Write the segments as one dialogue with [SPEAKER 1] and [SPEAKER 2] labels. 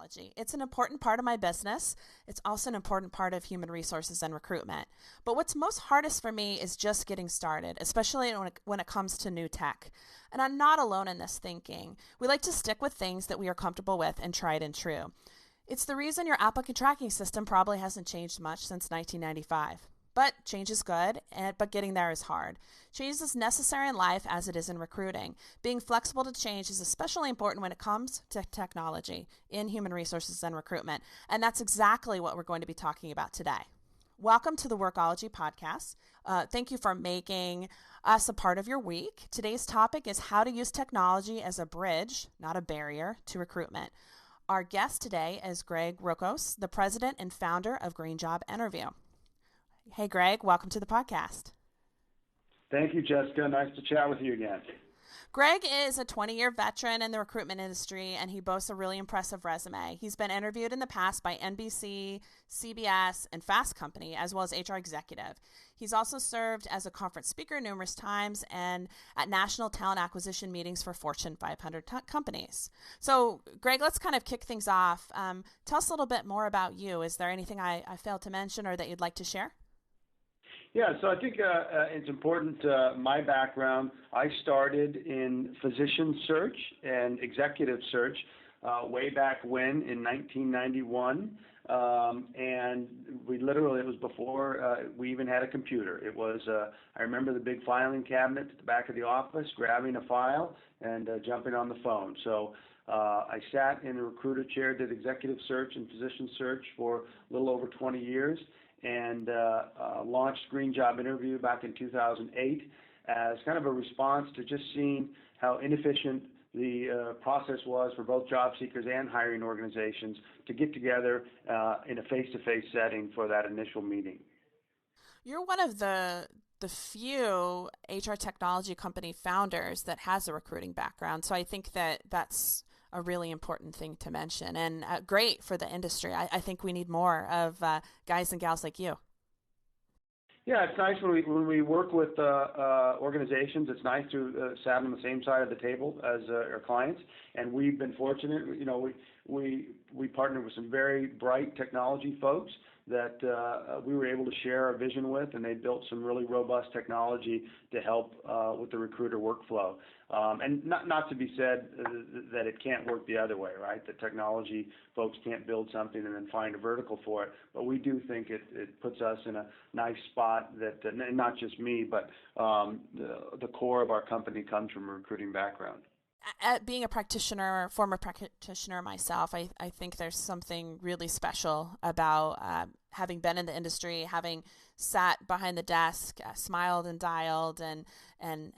[SPEAKER 1] technology. It's an important part of my business. It's also an important part of human resources and recruitment. But what's most hardest for me is just getting started, especially when it comes to new tech. And I'm not alone in this thinking. We like to stick with things that we are comfortable with and tried and true. It's the reason your applicant tracking system probably hasn't changed much since 1995. But change is good, but getting there is hard. Change is necessary in life as it is in recruiting. Being flexible to change is especially important when it comes to technology in human resources and recruitment. And that's exactly what we're going to be talking about today. Welcome to the Workology podcast. Thank you for making us a part of your week. Today's topic is how to use technology as a bridge, not a barrier, to recruitment. Our guest today is Greg Rokos, the president and founder of Green Job Interview. Hey, Greg, welcome to the podcast.
[SPEAKER 2] Thank you, Jessica. Nice to chat with you again.
[SPEAKER 1] Greg is a 20-year veteran in the recruitment industry, and he boasts a really impressive resume. He's been interviewed in the past by NBC, CBS, and Fast Company, as well as HR executive. He's also served as a conference speaker numerous times and at national talent acquisition meetings for Fortune 500 companies. So, Greg, let's kind of kick things off. Tell us a little bit more about you. Is there anything I failed to mention or that you'd like to share?
[SPEAKER 2] Yeah, so I think it's important, my background, I started in physician search and executive search way back when in 1991, and it was before we even had a computer. It was, I remember the big filing cabinet at the back of the office, grabbing a file and jumping on the phone. So I sat in the recruiter chair, did executive search and physician search for a little over 20 years. And launched Green Job Interview back in 2008 as kind of a response to just seeing how inefficient the process was for both job seekers and hiring organizations to get together in a face-to-face setting for that initial meeting.
[SPEAKER 1] You're one of the few HR technology company founders that has a recruiting background, so I think that's a really important thing to mention, and great for the industry. I think we need more of guys and gals like you.
[SPEAKER 2] Yeah, it's nice when we work with organizations. It's nice to sit on the same side of the table as our clients, and we've been fortunate. You know, we partnered with some very bright technology folks that we were able to share our vision with, and they built some really robust technology to help with the recruiter workflow. And not to be said that it can't work the other way, right? The technology folks can't build something and then find a vertical for it, but we do think it puts us in a nice spot that, and not just me, but the core of our company comes from a recruiting background.
[SPEAKER 1] Being a practitioner, former practitioner myself, I think there's something really special about having been in the industry, having sat behind the desk, smiled and dialed, and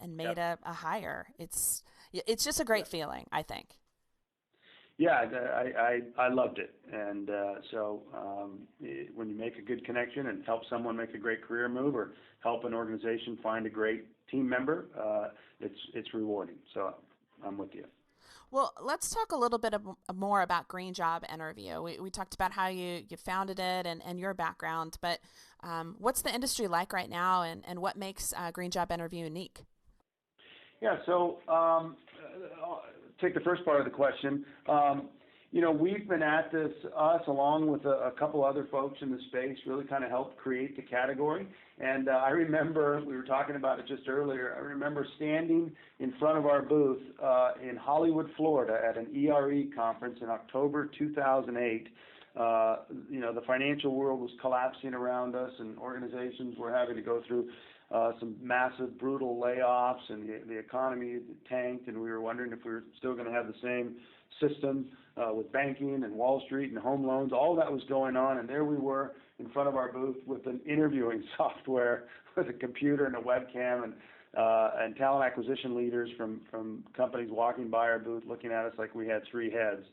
[SPEAKER 1] made a hire. It's just a great feeling, I think.
[SPEAKER 2] Yeah, I loved it, and so when you make a good connection and help someone make a great career move or help an organization find a great team member, it's rewarding. So I'm with you.
[SPEAKER 1] Well, let's talk a little bit more about Green Job Interview. We talked about how you founded it and your background, but what's the industry like right now, and what makes Green Job Interview unique?
[SPEAKER 2] Yeah, so take the first part of the question. You know, we've been at this, us along with a couple other folks in the space, really kind of helped create the category. And I remember, we were talking about it just earlier, I remember standing in front of our booth in Hollywood, Florida at an ERE conference in October 2008. You know, the financial world was collapsing around us, and organizations were having to go through some massive, brutal layoffs, and the economy tanked, and we were wondering if we were still going to have the same system with banking and Wall Street and home loans. All that was going on, and there we were in front of our booth with an interviewing software with a computer and a webcam, and talent acquisition leaders from companies walking by our booth looking at us like we had three heads.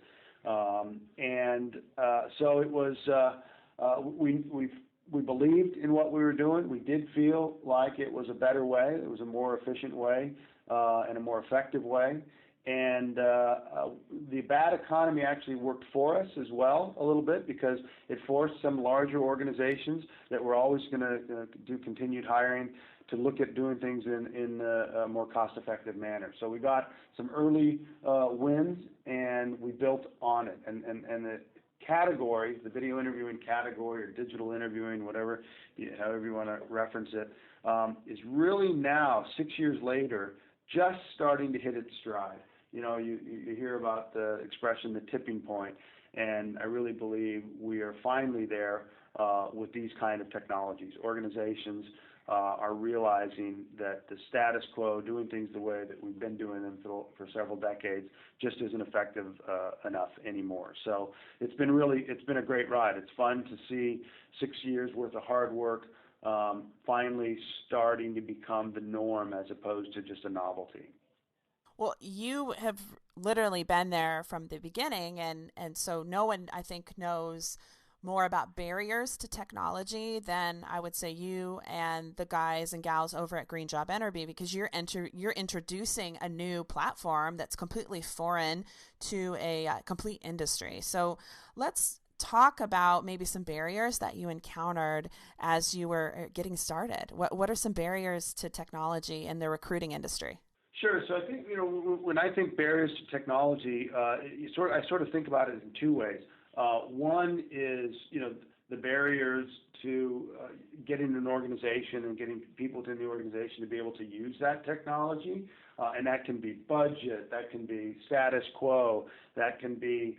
[SPEAKER 2] So it was, we believed in what we were doing. We did feel like it was a better way. It was a more efficient way and a more effective way. And the bad economy actually worked for us as well a little bit, because it forced some larger organizations that were always going to do continued hiring to look at doing things in a more cost-effective manner. So we got some early wins, and we built on it. And the category, the video interviewing category or digital interviewing, whatever, however you want to reference it, is really now, 6 years later, just starting to hit its stride. You hear about the expression, the tipping point, and I really believe we are finally there with these kind of technologies. Organizations are realizing that the status quo, doing things the way that we've been doing them for several decades, just isn't effective enough anymore. So it's been a great ride. It's fun to see 6 years worth of hard work finally starting to become the norm as opposed to just a novelty.
[SPEAKER 1] Well, you have literally been there from the beginning, and so no one, I think, knows more about barriers to technology than I would say you and the guys and gals over at Green Job Interview, because you're introducing a new platform that's completely foreign to a complete industry. So let's talk about maybe some barriers that you encountered as you were getting started. What are some barriers to technology in the recruiting industry?
[SPEAKER 2] Sure. So I think, when I think barriers to technology, I sort of think about it in two ways. One is, the barriers to getting an organization and getting people in the organization to be able to use that technology. And that can be budget, that can be status quo, that can be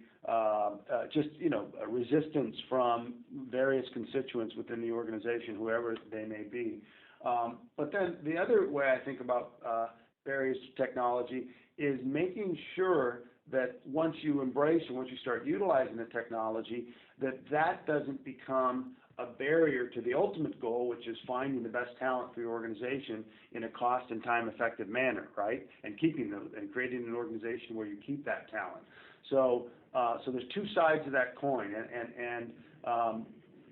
[SPEAKER 2] just, a resistance from various constituents within the organization, whoever they may be. But then the other way I think about barriers to technology is making sure that once you embrace and once you start utilizing the technology, that doesn't become a barrier to the ultimate goal, which is finding the best talent for your organization in a cost and time effective manner, right? And keeping them and creating an organization where you keep that talent. So there's two sides of that coin, and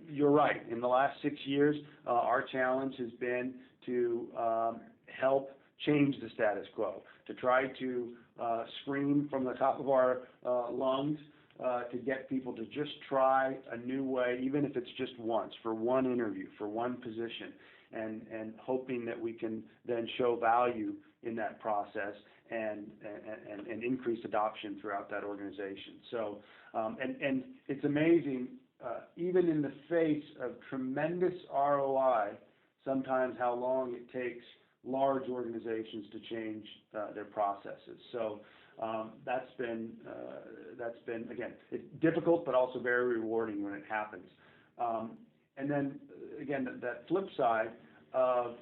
[SPEAKER 2] you're right. In the last 6 years, our challenge has been to help change the status quo, to try to scream from the top of our lungs to get people to just try a new way, even if it's just once, for one interview, for one position, and hoping that we can then show value in that process and increase adoption throughout that organization. So, and it's amazing, even in the face of tremendous ROI, sometimes how long it takes large organizations to change their processes. So that's been again, it's difficult, but also very rewarding when it happens. And then again, that flip side of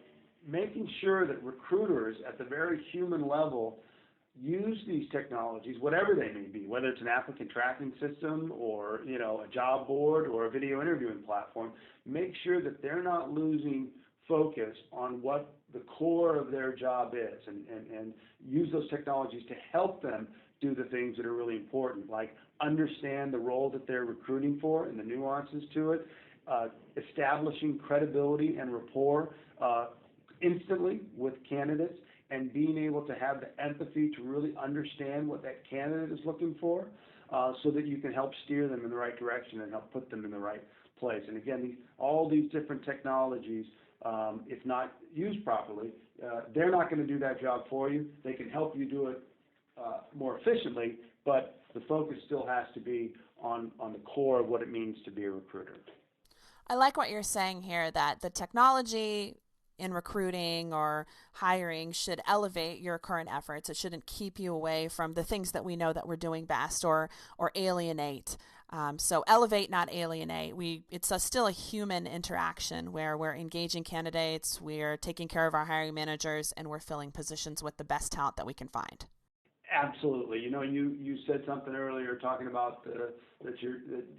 [SPEAKER 2] making sure that recruiters at the very human level use these technologies, whatever they may be, whether it's an applicant tracking system or a job board or a video interviewing platform, make sure that they're not losing focus on what the core of their job is, and use those technologies to help them do the things that are really important, like understand the role that they're recruiting for and the nuances to it, establishing credibility and rapport instantly with candidates, and being able to have the empathy to really understand what that candidate is looking for, so that you can help steer them in the right direction and help put them in the right place. And again, all these different technologies, if not used properly, they're not going to do that job for you. They can help you do it more efficiently, but the focus still has to be on the core of what it means to be a recruiter.
[SPEAKER 1] I like what you're saying here, that the technology in recruiting or hiring should elevate your current efforts. It shouldn't keep you away from the things that we know that we're doing best, or alienate. So elevate, not alienate. It's still a human interaction where we're engaging candidates, we're taking care of our hiring managers, and we're filling positions with the best talent that we can find.
[SPEAKER 2] Absolutely. You said something earlier talking about that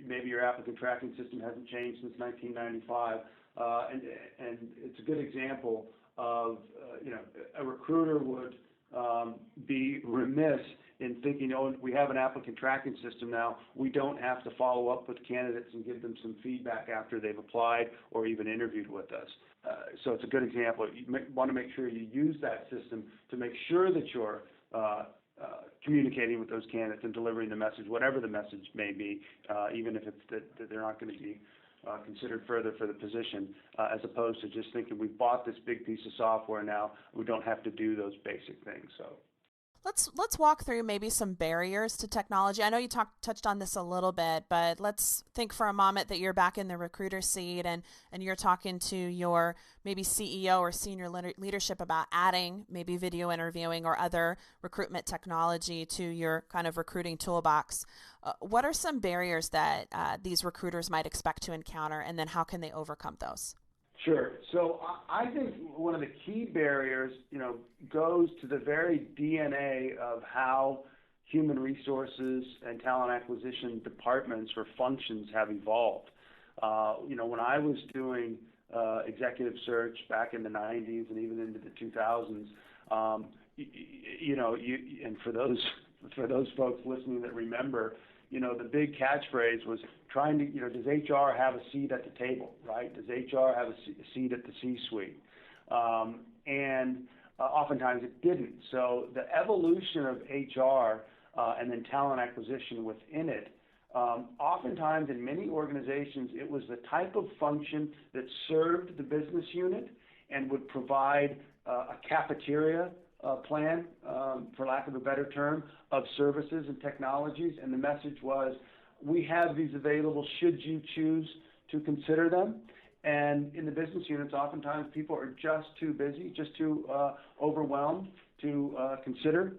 [SPEAKER 2] maybe your applicant tracking system hasn't changed since 1995, and it's a good example of a recruiter would be remiss in thinking, we have an applicant tracking system now, we don't have to follow up with candidates and give them some feedback after they've applied or even interviewed with us. So it's a good example. You want to make sure you use that system to make sure that you're communicating with those candidates and delivering the message, whatever the message may be, even if it's that they're not going to be considered further for the position, as opposed to just thinking we bought this big piece of software now, we don't have to do those basic things. So.
[SPEAKER 1] Let's walk through maybe some barriers to technology. I know you touched on this a little bit, but let's think for a moment that you're back in the recruiter seat and you're talking to your maybe CEO or senior leadership about adding maybe video interviewing or other recruitment technology to your kind of recruiting toolbox. What are some barriers that these recruiters might expect to encounter, and then how can they overcome those?
[SPEAKER 2] Sure. So I think one of the key barriers, goes to the very DNA of how human resources and talent acquisition departments or functions have evolved. When I was doing executive search back in the 90s and even into the 2000s, and for those folks listening that remember, the big catchphrase was trying to, does HR have a seat at the table, right? Does HR have a seat at the C-suite? And oftentimes it didn't. So the evolution of HR and then talent acquisition within it, oftentimes in many organizations, it was the type of function that served the business unit and would provide a cafeteria plan, for lack of a better term, of services and technologies. And the message was, we have these available should you choose to consider them. And in the business units, oftentimes people are just too busy, just too overwhelmed to consider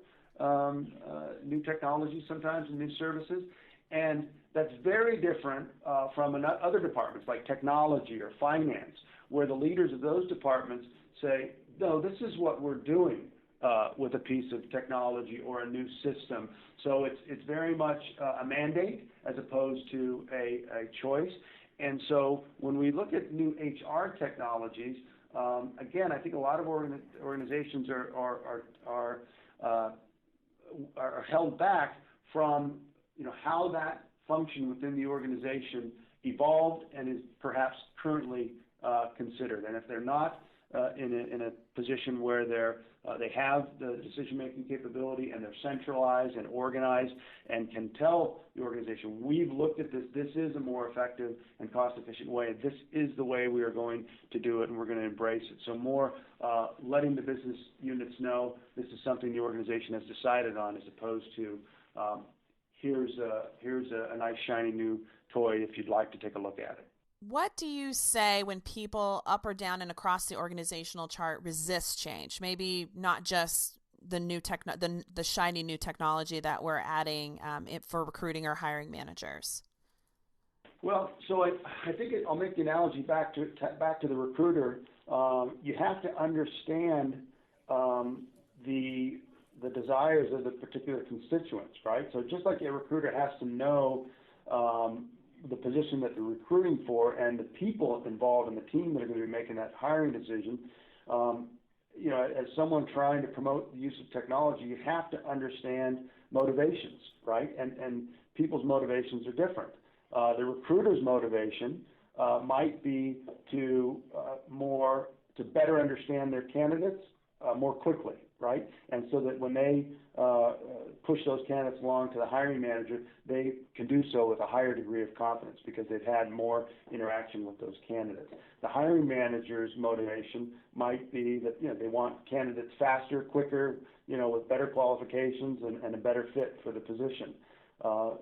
[SPEAKER 2] new technologies sometimes and new services. And that's very different from other departments like technology or finance, where the leaders of those departments say, no, this is what we're doing with a piece of technology or a new system. So it's very much a mandate as opposed to a choice. And so when we look at new HR technologies, again, I think a lot of organizations are held back from how that function within the organization evolved and is perhaps currently considered. And if they're not in a position where they have the decision-making capability and they're centralized and organized and can tell the organization, we've looked at this, this is a more effective and cost-efficient way, this is the way we are going to do it, and we're going to embrace it. So more letting the business units know this is something the organization has decided on, as opposed to here's a nice shiny new toy if you'd like to take a look at it.
[SPEAKER 1] What do you say when people up or down and across the organizational chart resist change? Maybe not just the new the shiny new technology that we're adding for recruiting or hiring managers.
[SPEAKER 2] Well, so I think I'll make the analogy back to the recruiter. You have to understand the desires of the particular constituents, right? So just like a recruiter has to know the position that they're recruiting for and the people involved in the team that are going to be making that hiring decision, as someone trying to promote the use of technology, you have to understand motivations, right? And people's motivations are different. The recruiter's motivation might be to better understand their candidates more quickly, right? And so that when they push those candidates along to the hiring manager, they can do so with a higher degree of confidence because they've had more interaction with those candidates. The hiring manager's motivation might be that they want candidates faster, quicker, with better qualifications and a better fit for the position.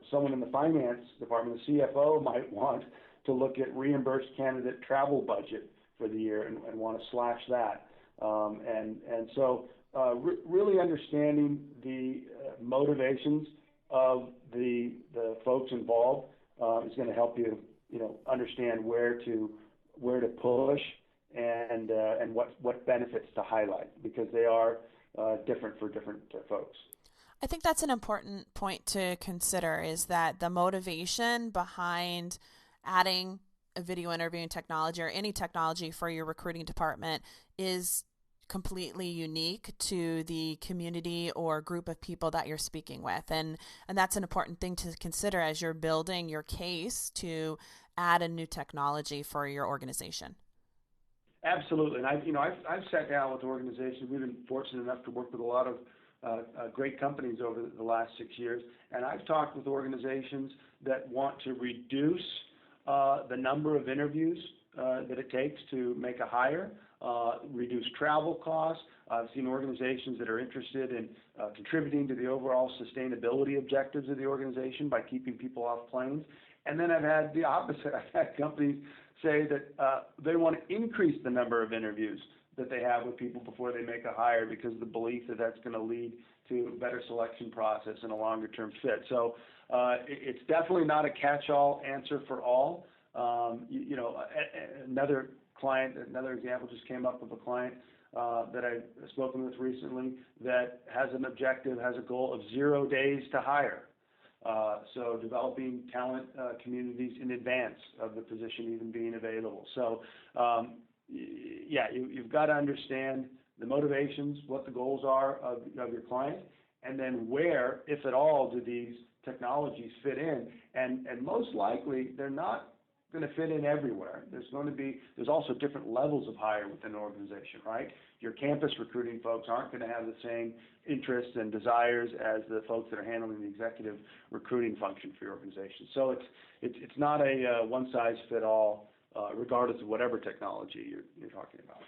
[SPEAKER 2] Someone in the finance department, the CFO, might want to look at reimbursed candidate travel budget for the year and want to slash that. And so really understanding the motivations of the folks involved is going to help you, understand where to push and what benefits to highlight, because they are different for different folks.
[SPEAKER 1] I think that's an important point to consider, is that the motivation behind adding a video interviewing technology or any technology for your recruiting department is completely unique to the community or group of people that you're speaking with. And that's an important thing to consider as you're building your case to add a new technology for your organization.
[SPEAKER 2] Absolutely. And I've sat down with organizations. We've been fortunate enough to work with a lot of great companies over the last 6 years. And I've talked with organizations that want to reduce the number of interviews that it takes to make a hire, reduce travel costs. I've seen organizations that are interested in contributing to the overall sustainability objectives of the organization by keeping people off planes. And then I've had the opposite. I've had companies say that they want to increase the number of interviews that they have with people before they make a hire because of the belief that that's going to lead to a better selection process and a longer-term fit. So it's definitely not a catch-all answer for all. Another example just came up of a client that I've spoken with recently that has an objective, has a goal of 0 days to hire. So developing talent communities in advance of the position even being available. So you've got to understand the motivations, what the goals are of your client, and then where, if at all, do these technologies fit in. And most likely, they're not going to fit in everywhere. There's also different levels of hire within an organization, right? Your campus recruiting folks aren't going to have the same interests and desires as the folks that are handling the executive recruiting function for your organization. So it's not a one-size-fit-all, regardless of whatever technology you're talking about.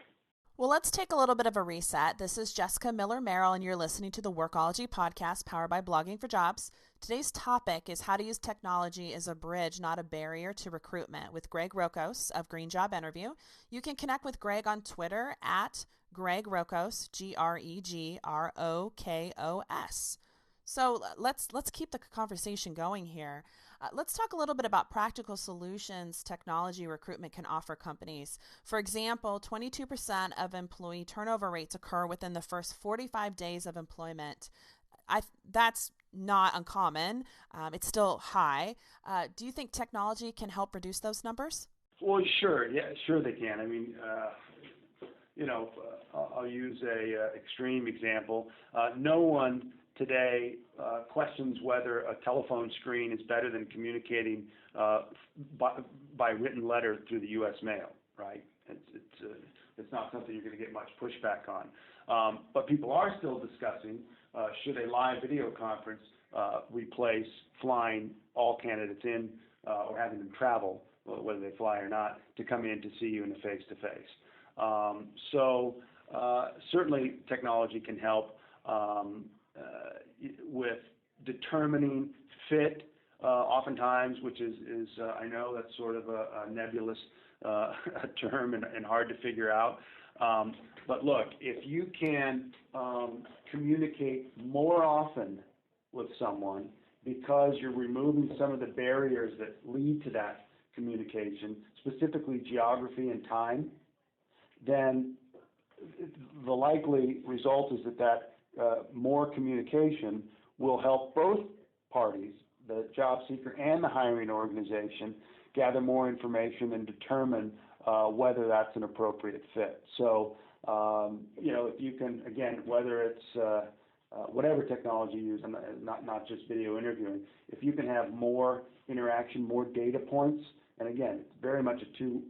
[SPEAKER 1] Well, let's take a little bit of a reset. This is Jessica Miller-Merrill, and you're listening to the Workology podcast powered by Blogging for Jobs. Today's topic is how to use technology as a bridge, not a barrier, to recruitment with Greg Rokos of Green Job Interview. You can connect with Greg on Twitter at Greg Rokos, GREGROKOS. So let's keep the conversation going here. Let's talk a little bit about practical solutions technology recruitment can offer companies. For example, 22% of employee turnover rates occur within the first 45 days of employment. That's not uncommon. It's still high. Do you think technology can help reduce those numbers?
[SPEAKER 2] Well, sure. Yeah, sure they can. I mean, I'll use a extreme example. No one today questions whether a telephone screen is better than communicating by written letter through the U.S. mail, right? It's not something you're going to get much pushback on. But people are still discussing should a live video conference replace flying all candidates in or having them travel, whether they fly or not, to come in to see you in a face-to-face. So certainly technology can help with determining fit, oftentimes, which is I know that's sort of a nebulous term and hard to figure out. But look, if you can communicate more often with someone because you're removing some of the barriers that lead to that communication, specifically geography and time, then the likely result is that more communication will help both parties, the job seeker and the hiring organization, gather more information and determine whether that's an appropriate fit. So, if you can, again, whether it's whatever technology you use, not just video interviewing, if you can have more interaction, more data points, and again, it's very much a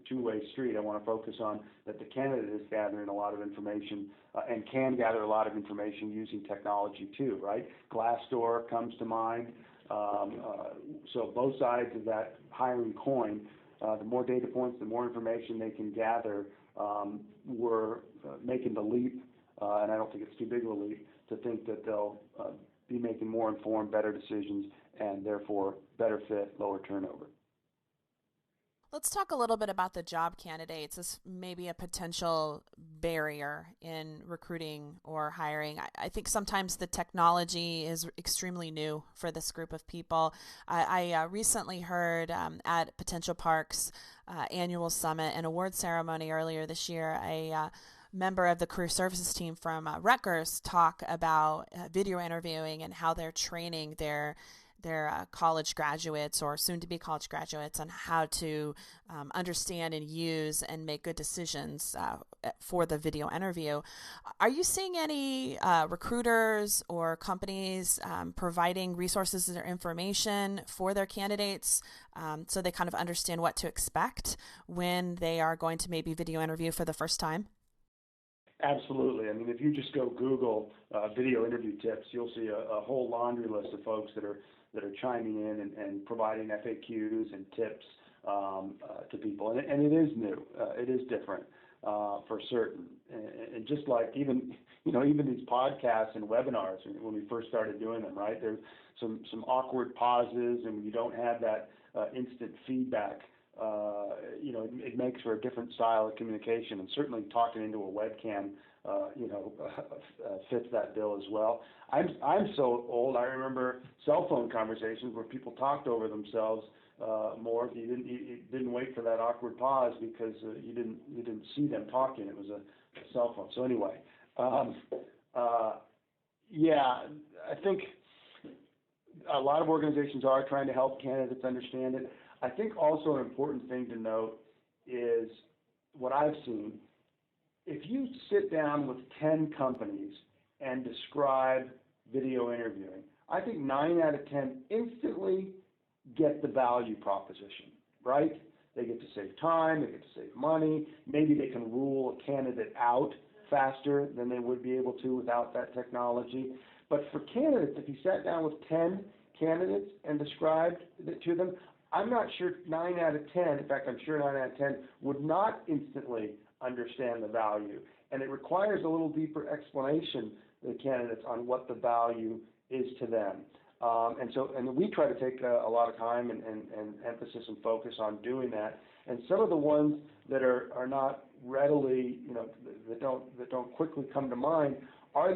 [SPEAKER 2] two-way street. I want to focus on that the candidate is gathering a lot of information and can gather a lot of information using technology too, right? Glassdoor comes to mind. So both sides of that hiring coin, the more data points, the more information they can gather, we're making the leap, and I don't think it's too big of a leap, to think that they'll be making more informed, better decisions, and therefore better fit, lower turnover.
[SPEAKER 1] Let's talk a little bit about the job candidates. This may be a potential barrier in recruiting or hiring. I think sometimes the technology is extremely new for this group of people. I recently heard at Potential Park's annual summit and award ceremony earlier this year, a member of the career services team from Rokos talk about video interviewing and how they're training their college graduates or soon-to-be college graduates on how to understand and use and make good decisions for the video interview. Are you seeing any recruiters or companies providing resources or information for their candidates so they kind of understand what to expect when they are going to maybe video interview for the first time?
[SPEAKER 2] Absolutely. I mean, if you just go Google video interview tips, you'll see a whole laundry list of folks that are that are chiming in and providing FAQs and tips to people. And it is new. It is different for certain. And just like even these podcasts and webinars, when we first started doing them, right? There's some awkward pauses, and you don't have that instant feedback. It makes for a different style of communication, and certainly talking into a webcam, fits that bill as well. I'm so old. I remember cell phone conversations where people talked over themselves more. You didn't wait for that awkward pause because you didn't see them talking. It was a cell phone. So anyway, I think a lot of organizations are trying to help candidates understand it. I think also an important thing to note is what I've seen. If you sit down with 10 companies and describe video interviewing, I think 9 out of 10 instantly get the value proposition, right? They get to save time, they get to save money, maybe they can rule a candidate out faster than they would be able to without that technology. But for candidates, if you sat down with 10 candidates and described it to them, I'm not sure 9 out of 10, in fact, I'm sure 9 out of 10 would not instantly understand the value. And it requires a little deeper explanation to the candidates on what the value is to them. And we try to take a lot of time and emphasis and focus on doing that. And some of the ones that are not readily, that don't quickly come to mind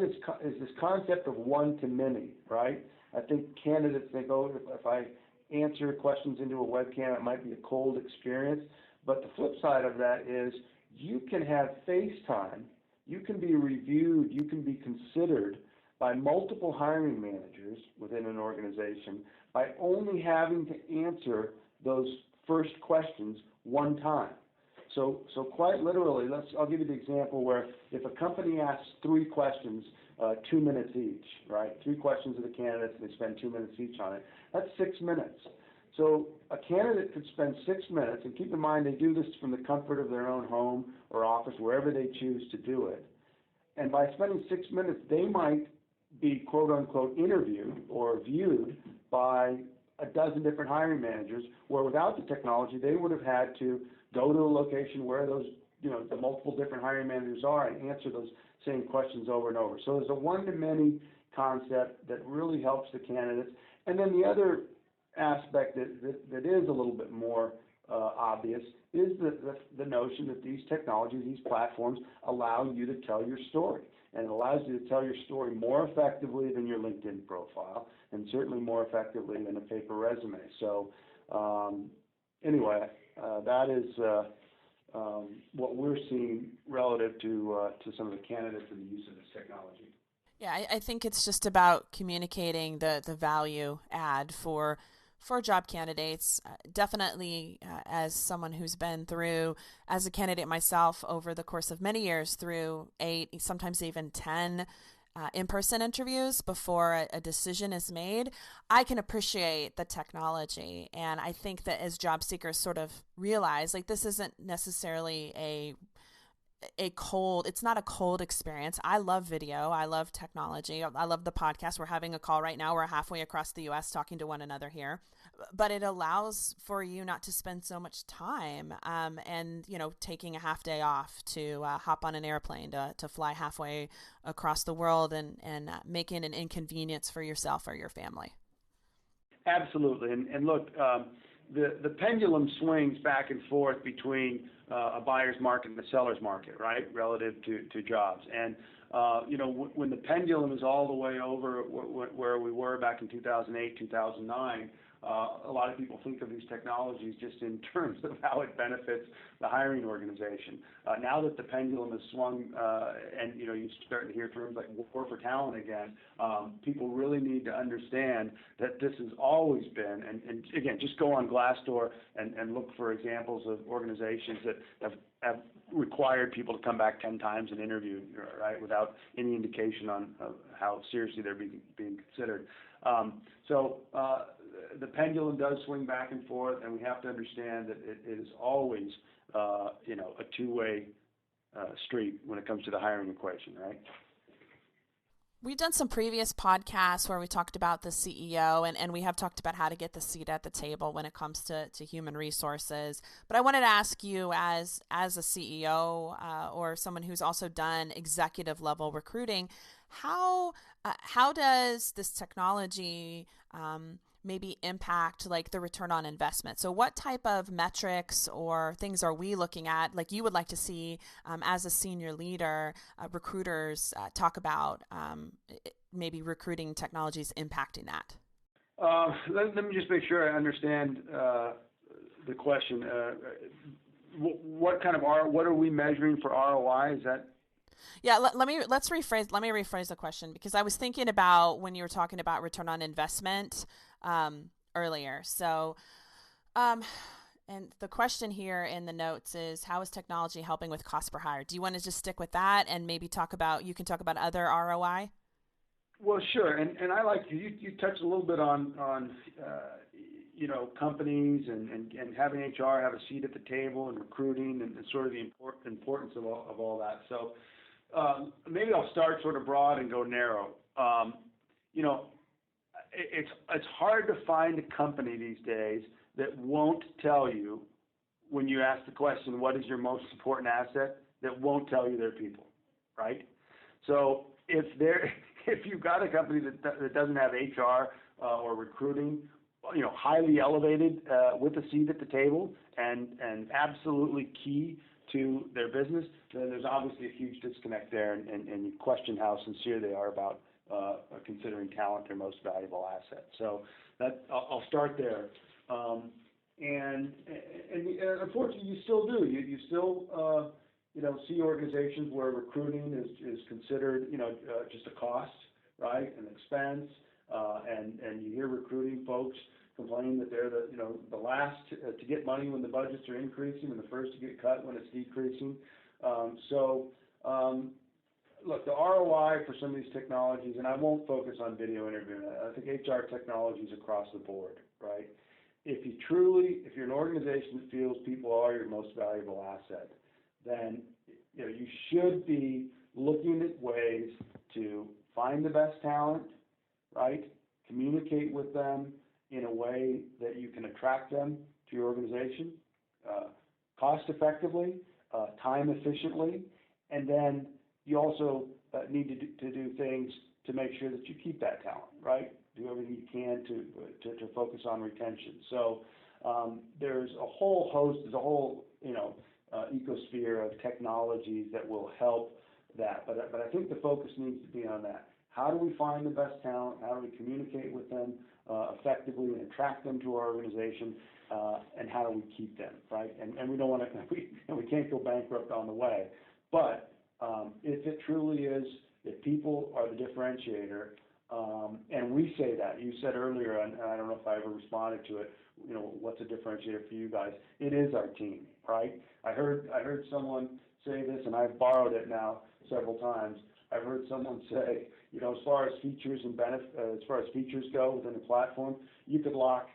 [SPEAKER 2] is this concept of one to many, right? I think candidates think, if I answer questions into a webcam, it might be a cold experience. But the flip side of that is you can have FaceTime, you can be reviewed, you can be considered by multiple hiring managers within an organization by only having to answer those first questions one time. So quite literally, I'll give you the example where if a company asks 3 questions, 2 minutes each, right? 3 questions of the candidates, and they spend 2 minutes each on it. That's 6 minutes. So a candidate could spend 6 minutes, and keep in mind they do this from the comfort of their own home or office, wherever they choose to do it. And by spending 6 minutes, they might be quote unquote interviewed or viewed by a dozen different hiring managers, where without the technology, they would have had to go to a location where those, the multiple different hiring managers are and answer those same questions over and over. So there's a one-to-many concept that really helps the candidates. And then the other aspect that is a little bit more obvious is the notion that these technologies, these platforms, allow you to tell your story. And it allows you to tell your story more effectively than your LinkedIn profile, and certainly more effectively than a paper resume. So anyway, that is what we're seeing relative to some of the candidates and the use of this technology.
[SPEAKER 1] Yeah, I think it's just about communicating the value add for job candidates. Definitely, as someone who's been through, as a candidate myself, over the course of many years, through 8, sometimes even 10 in-person interviews before a decision is made, I can appreciate the technology. And I think that as job seekers sort of realize, like, this isn't necessarily it's not a cold experience. I love video. I love technology. I love the podcast. We're having a call right now. We're halfway across the U.S. talking to one another here. But it allows for you not to spend so much time and, taking a half day off to hop on an airplane to fly halfway across the world and making an inconvenience for yourself or your family.
[SPEAKER 2] Absolutely. And look, the pendulum swings back and forth between a buyer's market and a seller's market, right, relative to jobs. And, when the pendulum is all the way over where we were back in 2008, 2009, a lot of people think of these technologies just in terms of how it benefits the hiring organization. Now that the pendulum has swung, and you're starting to hear terms like war for talent again, people really need to understand that this has always been, and again, just go on Glassdoor and look for examples of organizations that have required people to come back 10 times and interview, right, without any indication on how seriously they're being considered. The pendulum does swing back and forth, and we have to understand that it is always, a two-way street when it comes to the hiring equation, right?
[SPEAKER 1] We've done some previous podcasts where we talked about the CEO, and we have talked about how to get the seat at the table when it comes to human resources. But I wanted to ask you, as a CEO or someone who's also done executive level recruiting, how does this technology maybe impact like the return on investment? So what type of metrics or things are we looking at, like you would like to see as a senior leader, recruiters talk about maybe recruiting technologies impacting that?
[SPEAKER 2] Let me just make sure I understand the question. What are we measuring for ROI? Is that?
[SPEAKER 1] Yeah, let me rephrase the question, because I was thinking about when you were talking about return on investment earlier. So, and the question here in the notes is, how is technology helping with cost per hire? Do you want to just stick with that and maybe you can talk about other ROI?
[SPEAKER 2] Well, sure. And I like you touched a little bit on companies and having HR have a seat at the table and recruiting and sort of the importance of all that. So maybe I'll start sort of broad and go narrow. It's hard to find a company these days that won't tell you, when you ask the question, what is your most important asset, that won't tell you their people, right? So if you've got a company that doesn't have HR or recruiting, highly elevated with a seat at the table and absolutely key to their business, then there's obviously a huge disconnect there, and you question how sincere they are about considering talent their most valuable asset. So I'll start there. And unfortunately, you still do. You still see organizations where recruiting is considered just a cost, right, an expense, and you hear recruiting folks complain that they're the last to get money when the budgets are increasing and the first to get cut when it's decreasing. Look, the ROI for some of these technologies, and I won't focus on video interviewing. I think HR technologies across the board, right? If you're an organization that feels people are your most valuable asset, then you should be looking at ways to find the best talent, right? Communicate with them in a way that you can attract them to your organization, cost effectively, time efficiently, and then you also need to do things to make sure that you keep that talent, right? Do everything you can to focus on retention. So there's a whole ecosphere of technologies that will help that. But I think the focus needs to be on that. How do we find the best talent? How do we communicate with them effectively and attract them to our organization? And how do we keep them, right? And we don't want to, we can't go bankrupt on the way. But if it truly is, if people are the differentiator, and we say that, you said earlier, and I don't know if I ever responded to it, what's a differentiator for you guys? It is our team, right? I heard someone say this, and I've borrowed it now several times. I've heard someone say, as far as features and as far as features go within the platform, you could lock,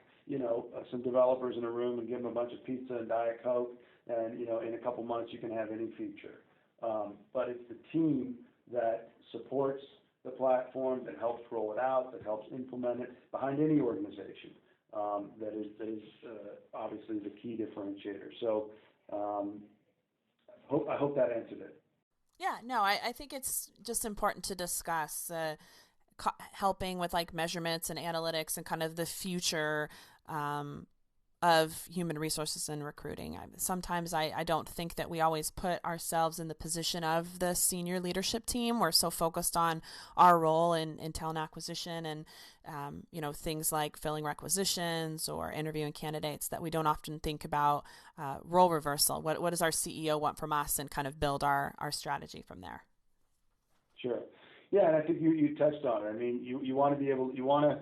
[SPEAKER 2] some developers in a room and give them a bunch of pizza and Diet Coke, and in a couple months you can have any feature. But it's the team that supports the platform, that helps roll it out, that helps implement it behind any organization. That is obviously the key differentiator. So I hope that answered it.
[SPEAKER 1] Yeah, no, I think it's just important to discuss helping with like measurements and analytics and kind of the future of human resources and recruiting. Sometimes I don't think that we always put ourselves in the position of the senior leadership team. We're so focused on our role in talent acquisition and, things like filling requisitions or interviewing candidates that we don't often think about role reversal. What does our CEO want from us, and kind of build our strategy from there.
[SPEAKER 2] Sure. Yeah, and I think you touched on it. I mean, you want to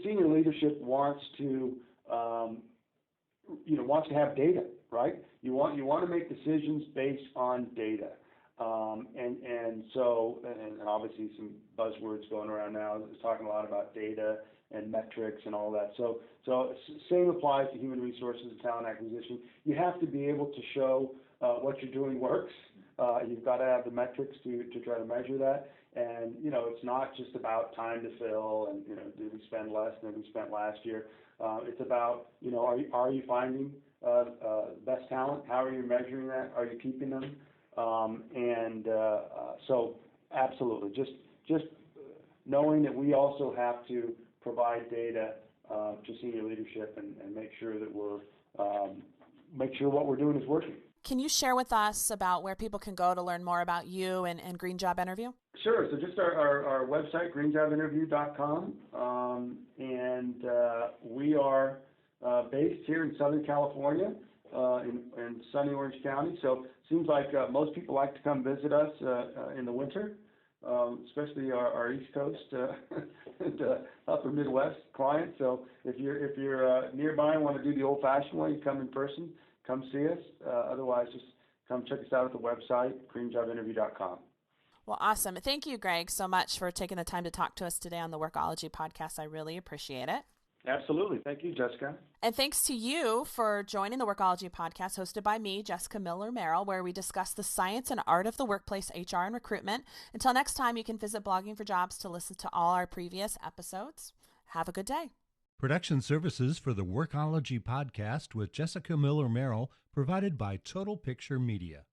[SPEAKER 2] senior leadership wants to wants to have data, right? You want to make decisions based on data, and obviously some buzzwords going around now is talking a lot about data and metrics and all that. So same applies to human resources and talent acquisition. You have to be able to show what you're doing works. You've got to have the metrics to try to measure that, And, it's not just about time to fill and, did we spend less than we spent last year? It's about, are you finding best talent? How are you measuring that? Are you keeping them? So absolutely, just knowing that we also have to provide data to senior leadership and make sure that make sure what we're doing is working.
[SPEAKER 1] Can you share with us about where people can go to learn more about you and Green Job Interview?
[SPEAKER 2] Sure. So just our website, greenjobinterview.com, and we are based here in Southern California, in sunny Orange County. So it seems like most people like to come visit us in the winter, especially our East Coast and Upper Midwest clients. So if you're nearby and want to do the old-fashioned way, you come in person, come see us. Otherwise, just come check us out at the website, greenjobinterview.com.
[SPEAKER 1] Well, awesome. Thank you, Greg, so much for taking the time to talk to us today on the Workology podcast. I really appreciate it.
[SPEAKER 2] Absolutely. Thank you, Jessica.
[SPEAKER 1] And thanks to you for joining the Workology podcast hosted by me, Jessica Miller-Merrill, where we discuss the science and art of the workplace, HR, and recruitment. Until next time, you can visit Blogging for Jobs to listen to all our previous episodes. Have a good day.
[SPEAKER 3] Production services for the Workology podcast with Jessica Miller-Merrill provided by Total Picture Media.